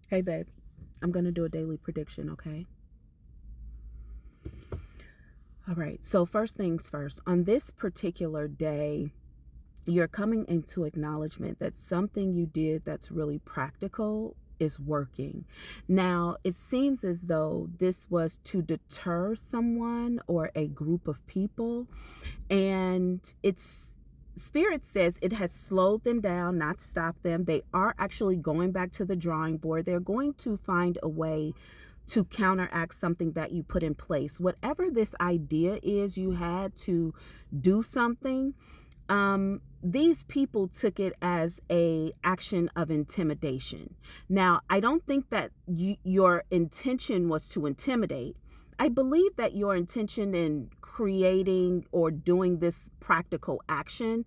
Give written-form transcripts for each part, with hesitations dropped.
Hey, babe, I'm going to do a daily prediction, okay? All right. So, first things first, on this particular day, you're coming into acknowledgement that something you did that's really practical is working. Now, it seems as though this was to deter someone or a group of people, and it's Spirit says it has slowed them down, not stopped them. They are actually going back to the drawing board. They're going to find a way to counteract something that you put in place. Whatever this idea is you had to do something, these people took it as a action of intimidation. Now, I don't think that your intention was to intimidate. I believe that your intention in creating or doing this practical action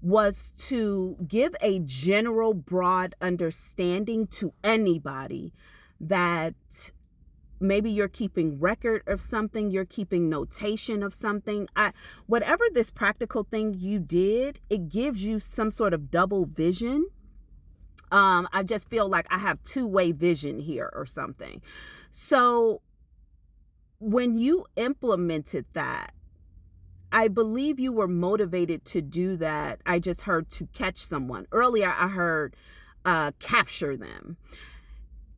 was to give a general broad understanding to anybody that maybe you're keeping record of something, you're keeping notation of something. Whatever this practical thing you did, it gives you some sort of double vision. I just feel like I have two-way vision here or something. So when you implemented that, I believe you were motivated to do that. I just heard to catch someone. Earlier, I heard capture them.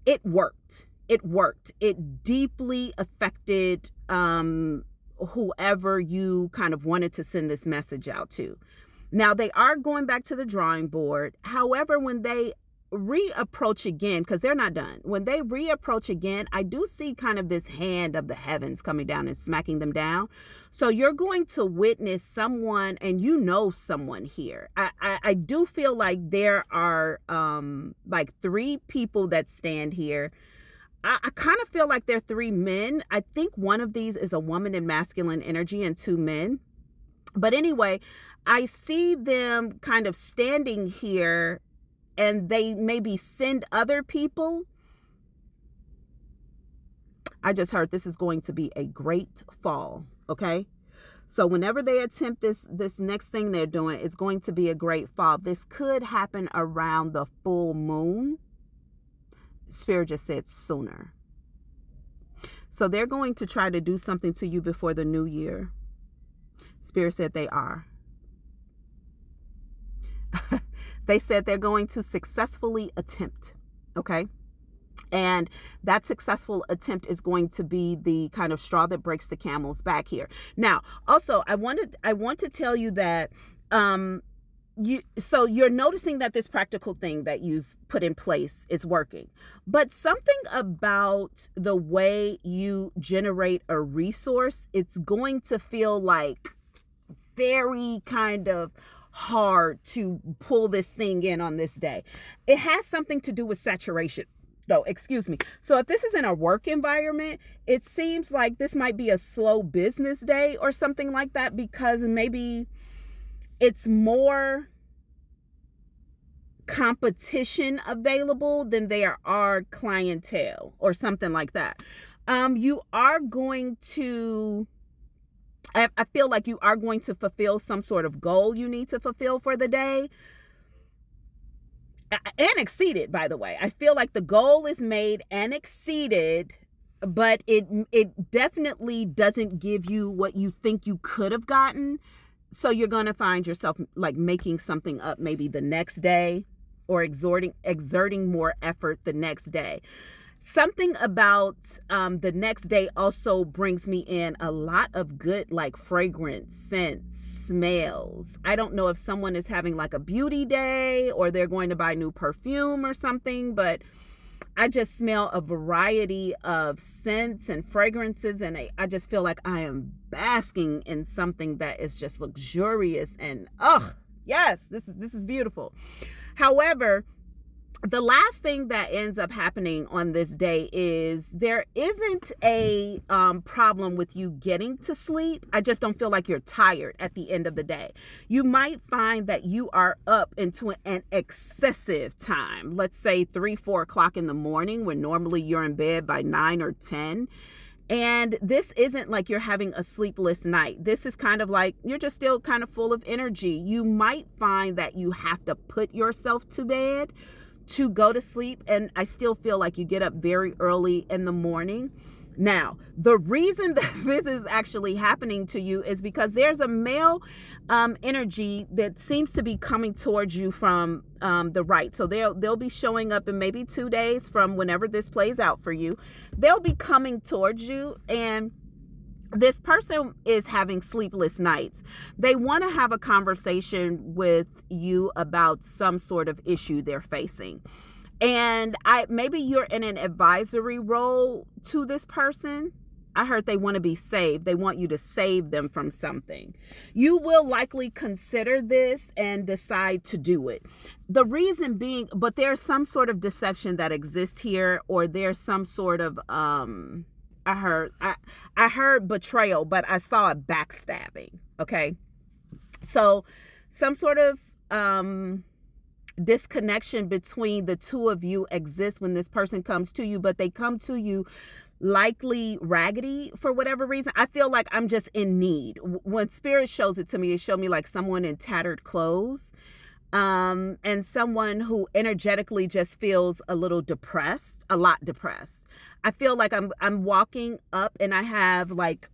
It worked. It worked. It deeply affected whoever you kind of wanted to send this message out to. Now, they are going back to the drawing board. However, when they reapproach again, because they're not done, when they reapproach again, I do see kind of this hand of the heavens coming down and smacking them down. So you're going to witness someone, and you know someone here. I do feel like there are like three people that stand here. I kind of feel like they're three men. I think one of these is a woman in masculine energy and two men. But anyway, I see them kind of standing here, and they maybe send other people. I just heard this is going to be a great fall, okay? So whenever they attempt this next thing they're doing, is going to be a great fall. This could happen around the full moon. Spirit just said sooner. So they're going to try to do something to you before the new year. Spirit said they are. They said they're going to successfully attempt, okay? And that successful attempt is going to be the kind of straw that breaks the camel's back here. Now, also, I want to tell you that you're noticing that this practical thing that you've put in place is working, but something about the way you generate a resource, it's going to feel like very kind of hard to pull this thing in on this day. It has something to do with saturation. No, excuse me. So if this is in a work environment, it seems like this might be a slow business day or something like that, because maybe it's more competition available than there are clientele or something like that. You are going to, I feel like you are going to fulfill some sort of goal you need to fulfill for the day. And exceeded, by the way. I feel like the goal is made and exceeded, but it definitely doesn't give you what you think you could have gotten. So you're going to find yourself like making something up maybe the next day, or exerting more effort the next day. Something about the next day also brings me in a lot of good, like fragrance, scents, smells. I don't know if someone is having like a beauty day or they're going to buy new perfume or something, but I just smell a variety of scents and fragrances, and I just feel like I am basking in something that is just luxurious, and yes, this is beautiful. However, the last thing that ends up happening on this day is there isn't a problem with you getting to sleep. I just don't feel like you're tired at the end of the day. You might find that you are up into an excessive time. Let's say 3-4 o'clock in the morning, when normally you're in bed by 9 or 10. And this isn't like you're having a sleepless night. This is kind of like you're just still kind of full of energy. You might find that you have to put yourself to bed to go to sleep, and I still feel like you get up very early in the morning. Now, the reason that this is actually happening to you is because there's a male energy that seems to be coming towards you from the right. So they'll be showing up in maybe 2 days from whenever this plays out for you. They'll be coming towards you, and this person is having sleepless nights. They want to have a conversation with you about some sort of issue they're facing. And maybe you're in an advisory role to this person. I heard they want to be saved. They want you to save them from something. You will likely consider this and decide to do it. The reason being, but there's some sort of deception that exists here, or there's some sort of I heard betrayal, but I saw a backstabbing. Okay. So some sort of disconnection between the two of you exists when this person comes to you, but they come to you likely raggedy for whatever reason. I feel like I'm just in need. When spirit shows it to me, it showed me like someone in tattered clothes, and someone who energetically just feels a little depressed, a lot depressed. I feel like I'm walking up and I have like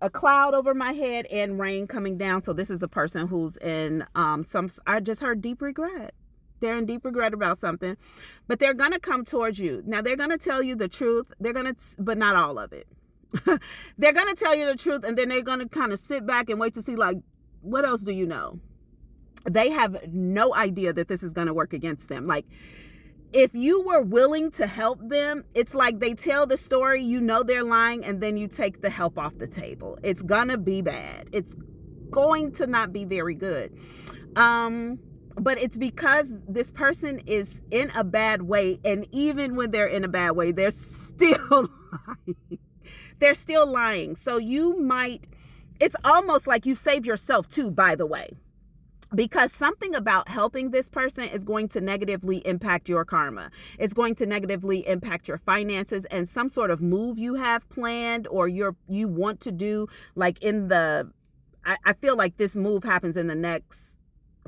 a cloud over my head and rain coming down. So this is a person who's in I just heard deep regret. They're in deep regret about something, but they're going to come towards you. Now they're going to tell you the truth. But not all of it. They're going to tell you the truth, and then they're going to kind of sit back and wait to see, like, what else do you know? They have no idea that this is going to work against them. Like, if you were willing to help them, it's like they tell the story, you know they're lying, and then you take the help off the table. It's going to be bad. It's going to not be very good. But it's because this person is in a bad way. And even when they're in a bad way, they're still lying. They're still lying. So it's almost like you save yourself too, by the way, because something about helping this person is going to negatively impact your karma. It's going to negatively impact your finances, and some sort of move you have planned or you want to do, like I feel like this move happens in the next,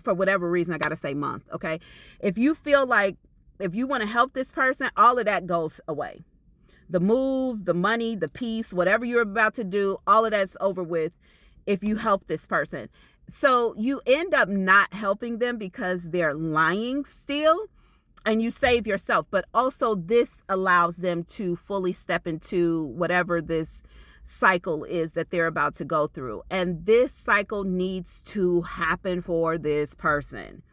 for whatever reason, I got to say month. Okay. If you feel like, if you want to help this person, all of that goes away. The move, the money, the peace, whatever you're about to do, all of that's over with if you help this person. So you end up not helping them because they're lying still, and you save yourself. But also this allows them to fully step into whatever this cycle is that they're about to go through. And this cycle needs to happen for this person.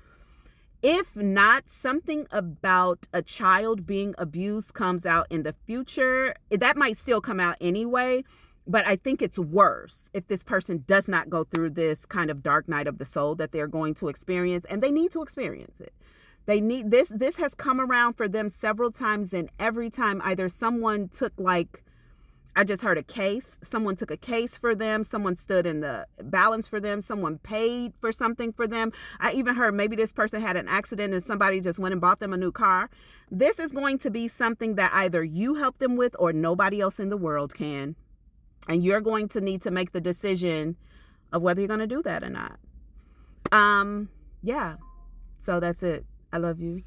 If not, something about a child being abused comes out in the future. That might still come out anyway, but I think it's worse if this person does not go through this kind of dark night of the soul that they're going to experience, and they need to experience it. They need this. This has come around for them several times, and every time either someone took, like, I just heard a case. Someone took a case for them. Someone stood in the balance for them. Someone paid for something for them. I even heard maybe this person had an accident and somebody just went and bought them a new car. This is going to be something that either you help them with or nobody else in the world can. And you're going to need to make the decision of whether you're going to do that or not. Yeah. So that's it. I love you.